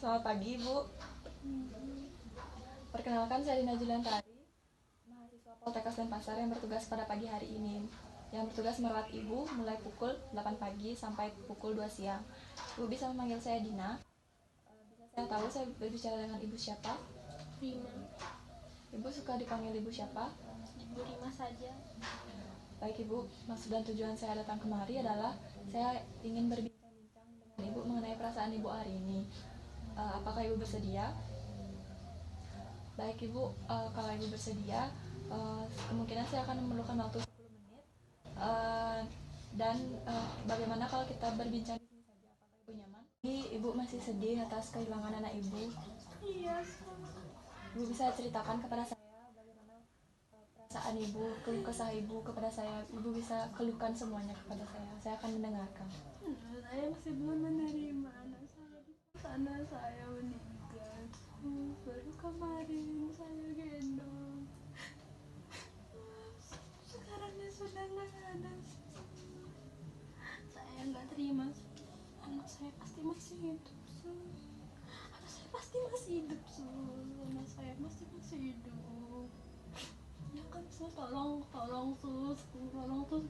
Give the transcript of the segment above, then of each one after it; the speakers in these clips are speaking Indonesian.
Selamat pagi, Bu. Perkenalkan, saya Dina Julantari, mahasiswa Poltekkes Denpasar yang bertugas pada pagi hari ini. Yang bertugas merawat Ibu mulai pukul 8 pagi sampai pukul 2 siang. Ibu bisa memanggil saya Dina. Bisa saya tahu saya berbicara dengan Ibu siapa? Rima. Ibu suka dipanggil Ibu siapa? Ibu Rima saja. Baik Ibu, maksud dan tujuan saya datang kemari adalah saya ingin berbincang-bincang dengan Ibu mengenai perasaan Ibu hari ini. Apakah Ibu bersedia? Baik Ibu, kalau Ibu bersedia, kemungkinan saya akan memerlukan waktu 10 menit. Dan bagaimana kalau kita berbincang di sini saja? Apakah Ibu nyaman? Ini Ibu masih sedih atas kehilangan anak Ibu. Iya. Ibu bisa ceritakan kepada saya bagaimana perasaan Ibu, keluh kesah Ibu kepada saya. Ibu bisa keluhkan semuanya kepada saya. Saya akan mendengarkan. Saya masih belum menerima anak saya. Anak saya meninggal. Baru kemarin saya gendong. Sekarang dia sudah nggak ada. Saya nggak terima. Anak saya pasti masih hidup. Anak saya pasti masih hidup. Anak saya masih hidup. Ya kan sus, tolong sus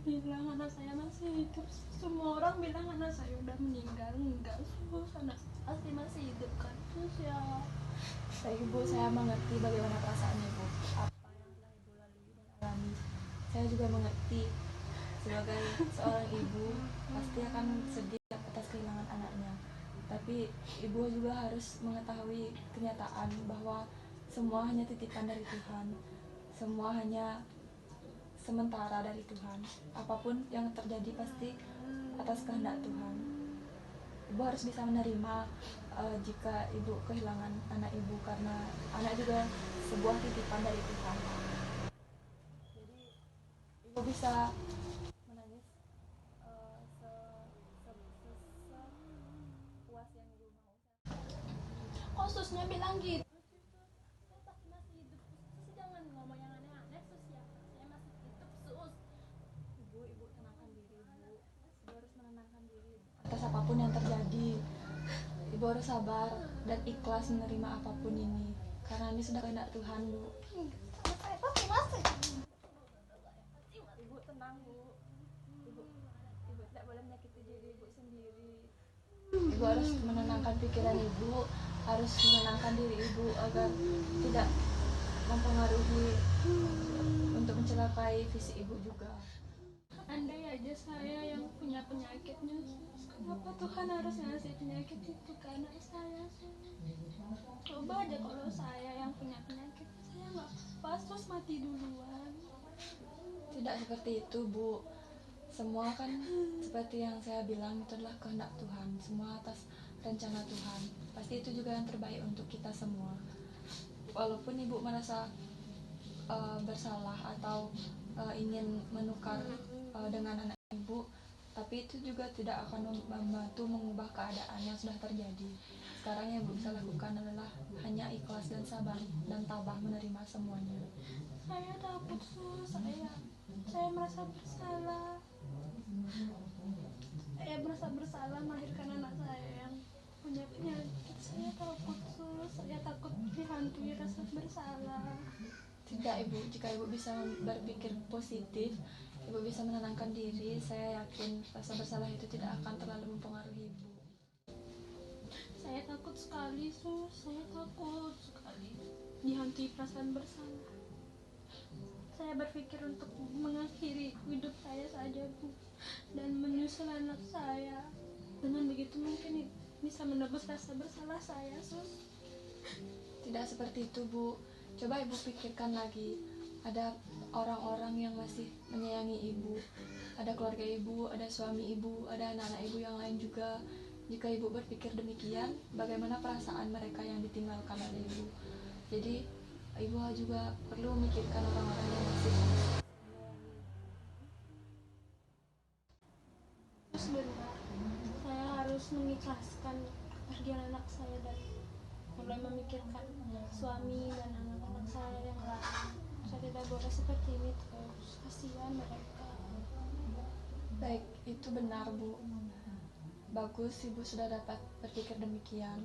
bilang anak saya masih hidup. Semua orang bilang anak saya udah meninggal. Enggak sus, anak pasti masih hidup kan sus ya. Baik Ibu, saya mengerti bagaimana perasaan Ibu, apa yang telah Ibu lalui dan alami. Saya juga mengerti, sebagai seorang ibu pasti akan sedih atas kehilangan anaknya. Tapi Ibu juga harus mengetahui kenyataan bahwa semua hanya titipan dari Tuhan. Semua hanya sementara dari Tuhan. Apapun yang terjadi pasti atas kehendak Tuhan. Ibu harus bisa menerima jika Ibu kehilangan anak Ibu, karena anak juga sebuah titipan dari Tuhan. Jadi Ibu bisa menangis sepuas yang Ibu mau. Kok susnya bilang gitu? Saya pasti masih hidup. Sus jangan ngomong yang aneh-aneh sus ya. Saya masih hidup sus. Ibu tenangkan diri Ibu. Ibu harus menenangkan diri atas apapun yang terjadi. Ibu harus sabar dan ikhlas menerima apapun ini, karena ini sudah kehendak Tuhan, Bu. Saya pasti masih. Ibu tenang, Bu. Ibu tidak boleh menyakiti diri Ibu sendiri. Ibu harus menenangkan pikiran Ibu, harus menenangkan diri Ibu agar tidak mempengaruhi untuk mencelakai fisik Ibu juga. Andai aja saya yang punya penyakitnya sus, kenapa Tuhan harus ngasih penyakit itu ke anak saya sus? Coba aja kalau saya yang punya penyakit, saya nggak apa sus mati duluan. Tidak seperti itu, Bu. Semua kan seperti yang saya bilang, itu adalah kehendak Tuhan. Semua atas rencana Tuhan. Pasti itu juga yang terbaik untuk kita semua. Walaupun Ibu merasa bersalah atau ingin menukar dengan anak Ibu, tapi itu juga tidak akan membantu mengubah keadaan yang sudah terjadi. Sekarang yang Ibu bisa lakukan adalah hanya ikhlas dan sabar dan tabah menerima semuanya. Saya takut sus, saya merasa bersalah. Saya merasa bersalah melahirkan anak saya yang punya penyakit. Saya takut sus, saya takut dihantui rasa bersalah. Tidak Ibu, jika Ibu bisa berpikir positif, Ibu bisa menenangkan diri, saya yakin rasa bersalah itu tidak akan terlalu mempengaruhi Ibu. Saya takut sekali sus, saya takut sekali dihantui perasaan bersalah. Saya berpikir untuk mengakhiri hidup saya saja Bu, dan menyusul anak saya. Dengan begitu mungkin bisa menebus rasa bersalah saya sus. Tidak seperti itu Bu, coba Ibu pikirkan lagi. Ada orang-orang yang masih menyayangi Ibu, ada keluarga Ibu, ada suami Ibu, ada anak-anak Ibu yang lain juga. Jika Ibu berpikir demikian, bagaimana perasaan mereka yang ditinggalkan oleh Ibu? Jadi Ibu juga perlu memikirkan orang-orang yang masih Terus benar, saya harus mengikhlaskan kepergian anak saya dan mulai memikirkan suami dan anak-anak saya yang lain. Saya tidak boleh seperti ini terus, kasihan mereka. baik. Itu benar Bu, bagus ibu sudah dapat berpikir demikian.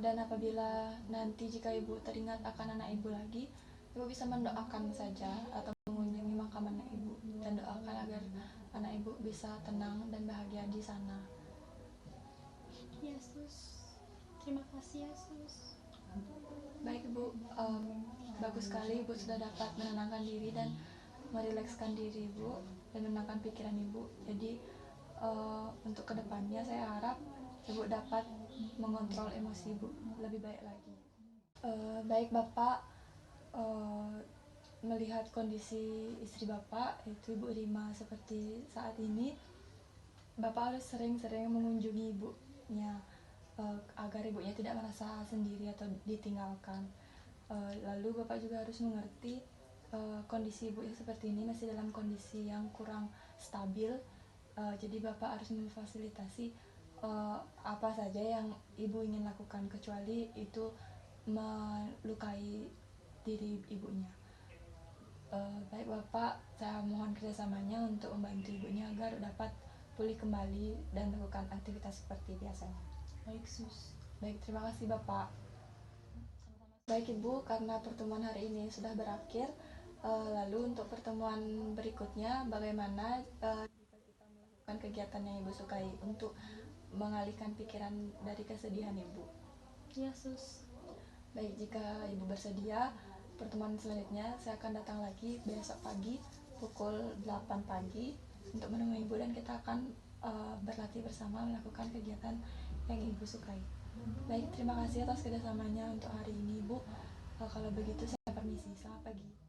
Dan apabila nanti jika ibu teringat akan anak ibu lagi, ibu bisa mendoakan saja atau mengunjungi makam anak ibu dan doakan agar anak ibu bisa tenang dan bahagia di sana. Yesus, terima kasih Yesus. Baik ibu, bagus sekali ibu sudah dapat menenangkan diri dan merilekskan diri ibu dan menenangkan pikiran ibu. Jadi untuk kedepannya saya harap ibu dapat mengontrol emosi ibu lebih baik lagi. Baik bapak, melihat kondisi istri bapak yaitu ibu Rima seperti saat ini, bapak harus sering-sering mengunjungi ibunya agar ibunya tidak merasa sendiri atau ditinggalkan. Lalu bapak juga harus mengerti kondisi ibu yang seperti ini masih dalam kondisi yang kurang stabil. Jadi bapak harus memfasilitasi apa saja yang ibu ingin lakukan, kecuali itu melukai diri ibunya. Baik bapak, saya mohon kerjasamanya untuk membantu ibunya agar dapat pulih kembali dan melakukan aktivitas seperti biasanya. Baik sus. Baik, terima kasih bapak. Baik ibu, karena pertemuan hari ini sudah berakhir, lalu untuk pertemuan berikutnya bagaimana jika kita melakukan kegiatan yang ibu sukai untuk mengalihkan pikiran dari kesedihan ibu? Ya sus. Baik, jika ibu bersedia, pertemuan selanjutnya saya akan datang lagi besok pagi pukul 8 pagi untuk menemui ibu dan kita akan berlatih bersama melakukan kegiatan yang ibu sukai. Baik, terima kasih atas kerjasamanya untuk hari ini ibu. Kalau begitu saya permisi, selamat pagi.